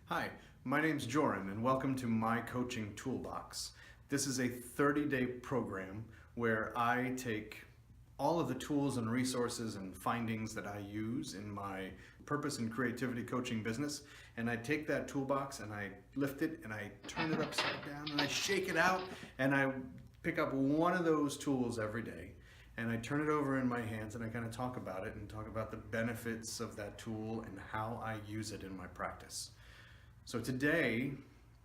Hi, my name's Joran and welcome to my coaching Toolbox. This is a 30-day program where I take all of the tools and resources and findings that I use in my purpose and creativity coaching business, and I take that toolbox and I lift it and I turn it upside down and I shake it out and I pick up one of those tools every day and I turn it over in my hands and I kind of talk about it and talk about the benefits of that tool and how I use it in my practice. So today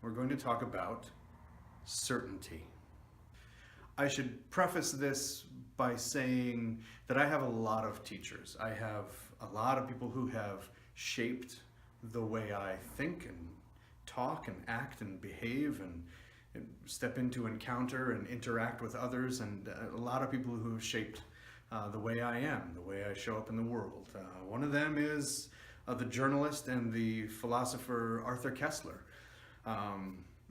we're going to talk about certainty. I should preface this by saying that I have a lot of teachers. I have a lot of people who have shaped the way I think and talk and act and behave and step into, encounter and interact with others, and a lot of people who have shaped the way I am, the way I show up in the world. One of them is the journalist and the philosopher Arthur Koestler.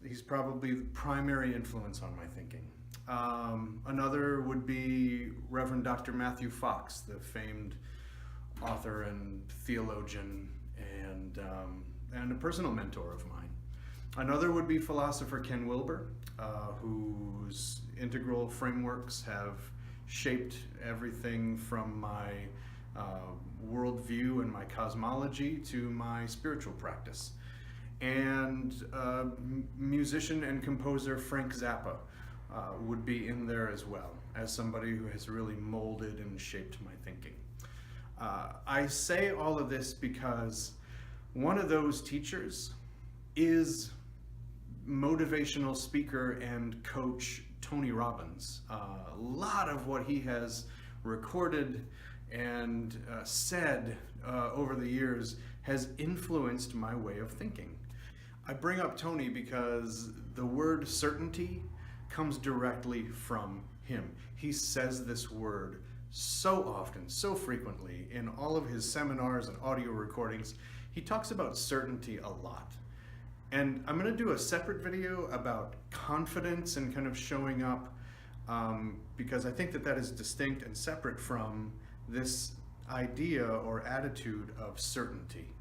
He's probably the primary influence on my thinking. Another would be Reverend Dr. Matthew Fox, the famed author and theologian and a personal mentor of mine. Another would be philosopher Ken Wilber, whose integral frameworks have shaped everything from my worldview and my cosmology to my spiritual practice. And musician and composer Frank Zappa would be in there as well, as somebody who has really molded and shaped my thinking. I say all of this because one of those teachers is motivational speaker and coach Tony Robbins. A lot of what he has recorded and said over the years has influenced my way of thinking. I bring up Tony because the word certainty comes directly from him. He says this word so often, so frequently in all of his seminars and audio recordings. He talks about certainty a lot. And I'm going to do a separate video about confidence and kind of showing up because I think that that is distinct and separate from this idea or attitude of certainty.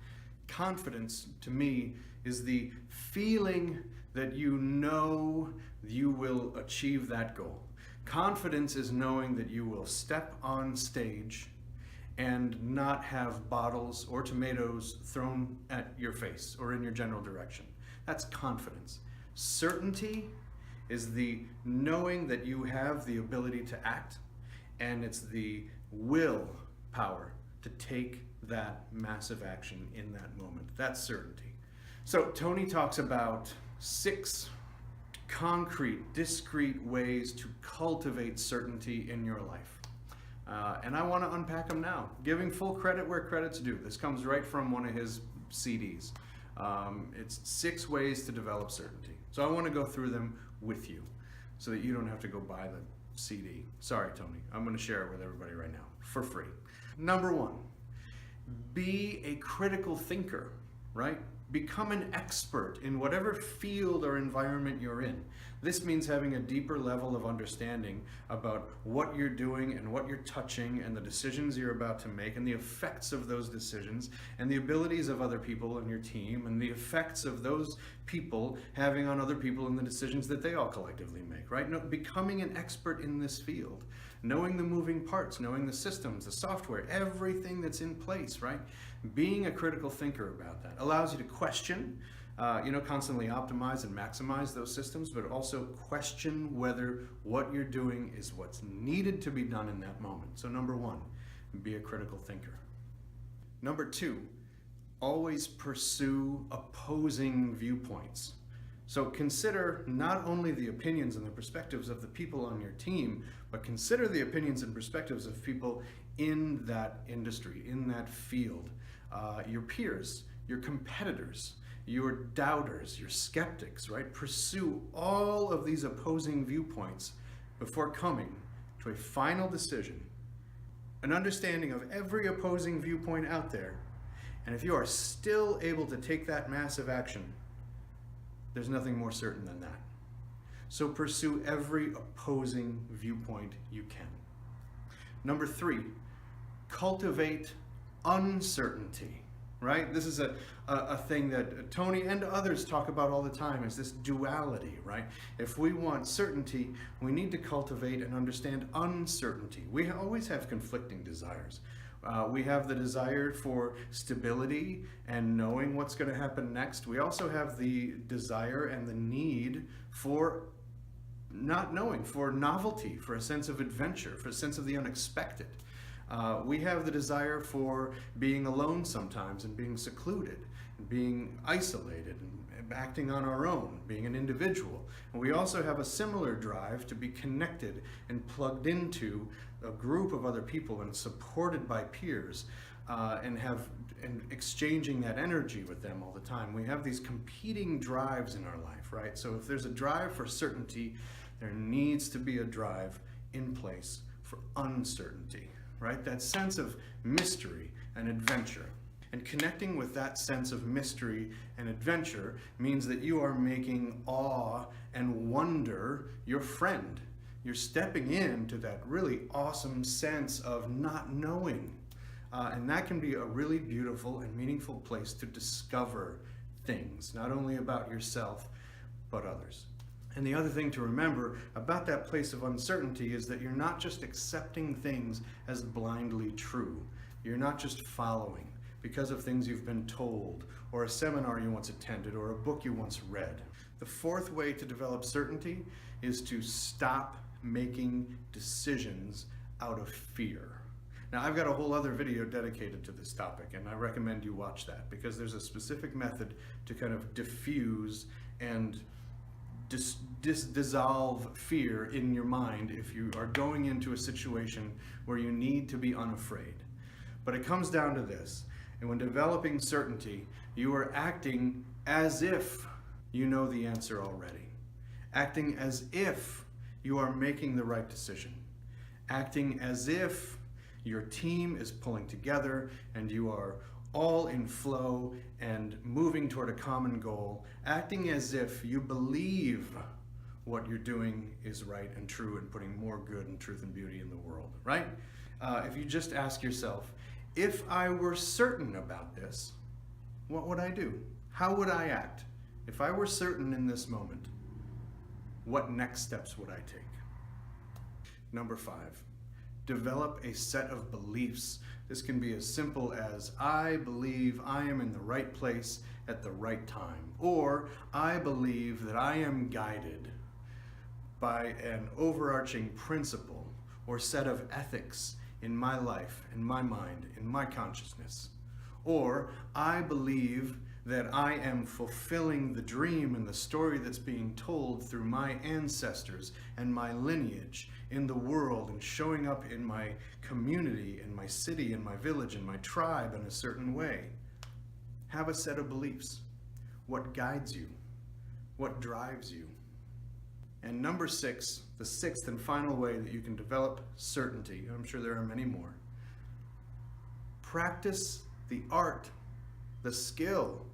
Confidence, to me, is the feeling that you know you will achieve that goal. Confidence is knowing that you will step on stage and not have bottles or tomatoes thrown at your face or in your general direction. That's confidence. Certainty is the knowing that you have the ability to act, and it's the will power to take that massive action in that moment. That's certainty. So Tony talks about 6 concrete, discrete ways to cultivate certainty in your life. And I want to unpack them now, giving full credit where credit's due. This comes right from one of his CDs. It's 6 ways to develop certainty. So I want to go through them with you so that you don't have to go buy the CD. Sorry, Tony. I'm going to share it with everybody right now for free. Number 1, be a critical thinker, right? Become an expert in whatever field or environment you're in. This means having a deeper level of understanding about what you're doing and what you're touching and the decisions you're about to make and the effects of those decisions and the abilities of other people in your team and the effects of those people having on other people and the decisions that they all collectively make, right? No, becoming an expert in this field, knowing the moving parts, knowing the systems, the software, everything that's in place, right? Being a critical thinker about that allows you to question, constantly optimize and maximize those systems, but also question whether what you're doing is what's needed to be done in that moment. So number 1, be a critical thinker. Number 2, always pursue opposing viewpoints. So consider not only the opinions and the perspectives of the people on your team, but consider the opinions and perspectives of people in that industry, in that field, your peers, your competitors, your doubters, your skeptics, right? Pursue all of these opposing viewpoints before coming to a final decision, an understanding of every opposing viewpoint out there. And if you are still able to take that massive action, there's nothing more certain than that. So pursue every opposing viewpoint you can. Number 3, cultivate uncertainty. right? This is a thing that Tony and others talk about all the time, is this duality, right? If we want certainty, we need to cultivate and understand uncertainty. We always have conflicting desires. We have the desire for stability and knowing what's going to happen next. We also have the desire and the need for not knowing, for novelty, for a sense of adventure, for a sense of the unexpected. We have the desire for being alone sometimes and being secluded, and being isolated and acting on our own, being an individual. And we also have a similar drive to be connected and plugged into a group of other people and supported by peers, and exchanging that energy with them all the time. We have these competing drives in our life, right? So if there's a drive for certainty, there needs to be a drive in place for uncertainty, right? That sense of mystery and adventure. And connecting with that sense of mystery and adventure means that you are making awe and wonder your friend. You're stepping into that really awesome sense of not knowing. And that can be a really beautiful and meaningful place to discover things, not only about yourself, but others. And the other thing to remember about that place of uncertainty is that you're not just accepting things as blindly true. You're not just following because of things you've been told, or a seminar you once attended, or a book you once read. The fourth way to develop certainty is to stop making decisions out of fear. Now, I've got a whole other video dedicated to this topic, and I recommend you watch that, because there's a specific method to kind of diffuse and dissolve fear in your mind if you are going into a situation where you need to be unafraid. But it comes down to this, and when developing certainty, you are acting as if you know the answer already. Acting as if you are making the right decision. Acting as if your team is pulling together and you are all in flow and moving toward a common goal. Acting as if you believe what you're doing is right and true and putting more good and truth and beauty in the world, right? If you just ask yourself, if I were certain about this, what would I do? How would I act? If I were certain in this moment, what next steps would I take? Number 5, develop a set of beliefs. This can be as simple as, I believe I am in the right place at the right time, or I believe that I am guided by an overarching principle or set of ethics in my life, in my mind, in my consciousness. Or I believe that I am fulfilling the dream and the story that's being told through my ancestors and my lineage in the world, and showing up in my community, in my city, in my village, in my tribe in a certain way. Have a set of beliefs. What guides you? What drives you? And number 6, the sixth and final way that you can develop certainty, I'm sure there are many more. Practice the art, the skill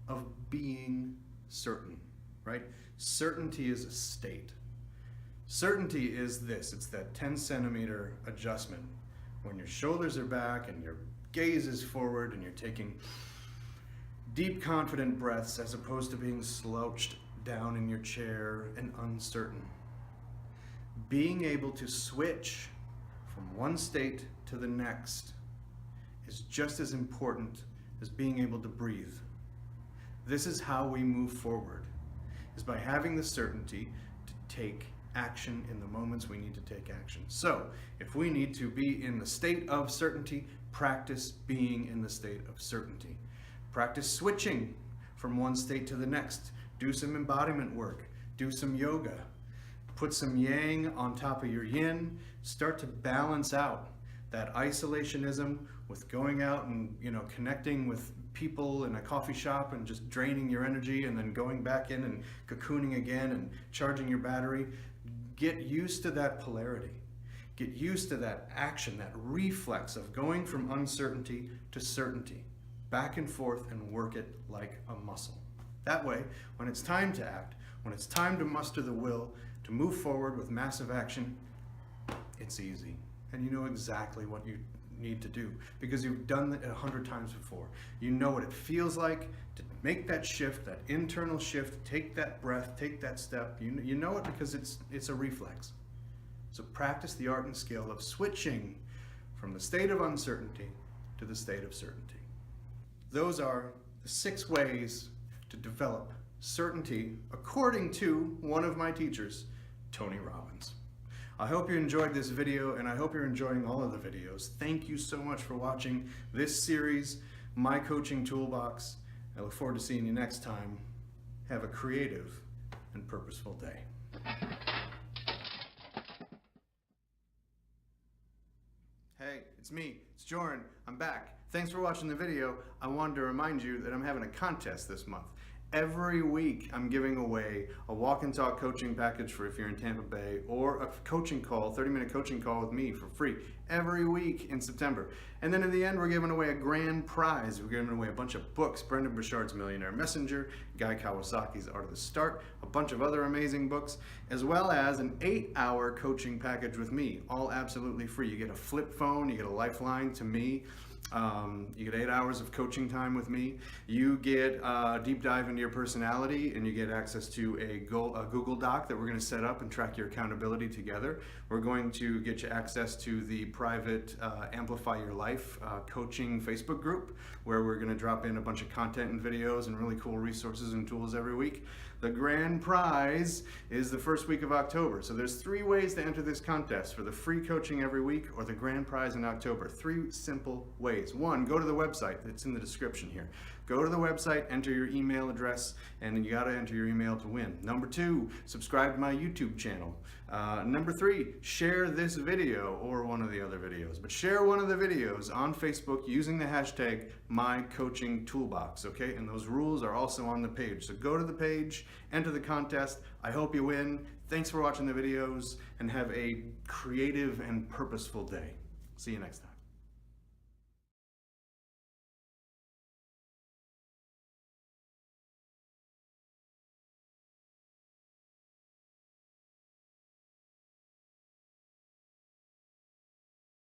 of being certain, right? Certainty is a state. Certainty is this, it's that 10 centimeter adjustment when your shoulders are back and your gaze is forward and you're taking deep, confident breaths as opposed to being slouched down in your chair and uncertain. Being able to switch from one state to the next is just as important as being able to breathe. This is how we move forward, is by having the certainty to take action in the moments we need to take action. So, if we need to be in the state of certainty, practice being in the state of certainty. Practice switching from one state to the next. Do some embodiment work. Do some yoga. Put some yang on top of your yin. Start to balance out that isolationism with going out and, connecting with people in a coffee shop and just draining your energy, and then going back in and cocooning again and charging your battery. Get used to that polarity. Get used to that action, that reflex of going from uncertainty to certainty, back and forth, and work it like a muscle. That way, when it's time to act, when it's time to muster the will to move forward with massive action, it's easy. And you know exactly what you need to do because you've done it 100 times before. You know what it feels like to make that shift, that internal shift, take that breath, take that step. You know it because it's a reflex. So practice the art and skill of switching from the state of uncertainty to the state of certainty. Those are the 6 ways to develop certainty according to one of my teachers, Tony Robbins. I hope you enjoyed this video, and I hope you're enjoying all of the videos. Thank you so much for watching this series, My Coaching Toolbox. I look forward to seeing you next time. Have a creative and purposeful day. Hey, it's me, it's Joran. I'm back. Thanks for watching the video. I wanted to remind you that I'm having a contest this month. Every week I'm giving away a walk and talk coaching package for if you're in Tampa Bay, or a coaching call, 30-minute coaching call with me for free every week in September. And then in the end, we're giving away a grand prize. We're giving away a bunch of books, Brendan Burchard's Millionaire Messenger, Guy Kawasaki's Art of the Start, a bunch of other amazing books, as well as an 8-hour coaching package with me, all absolutely free. You get a flip phone, you get a lifeline to me. You get 8 hours of coaching time with me. You get a deep dive into your personality, and you get access to a Google Doc that we're going to set up and track your accountability together. We're going to get you access to the private Amplify Your Life coaching Facebook group, where we're going to drop in a bunch of content and videos and really cool resources and tools every week. The grand prize is the first week of October. So there's 3 ways to enter this contest: for the free coaching every week or the grand prize in October. 3 simple ways. 1, go to the website. It's in the description here. Go to the website, enter your email address, and you got to enter your email to win. Number 2, subscribe to my YouTube channel. Number 3, share this video or one of the other videos. But share one of the videos on Facebook using the hashtag MyCoachingToolbox, okay? And those rules are also on the page. So go to the page, enter the contest. I hope you win. Thanks for watching the videos, and have a creative and purposeful day. See you next time.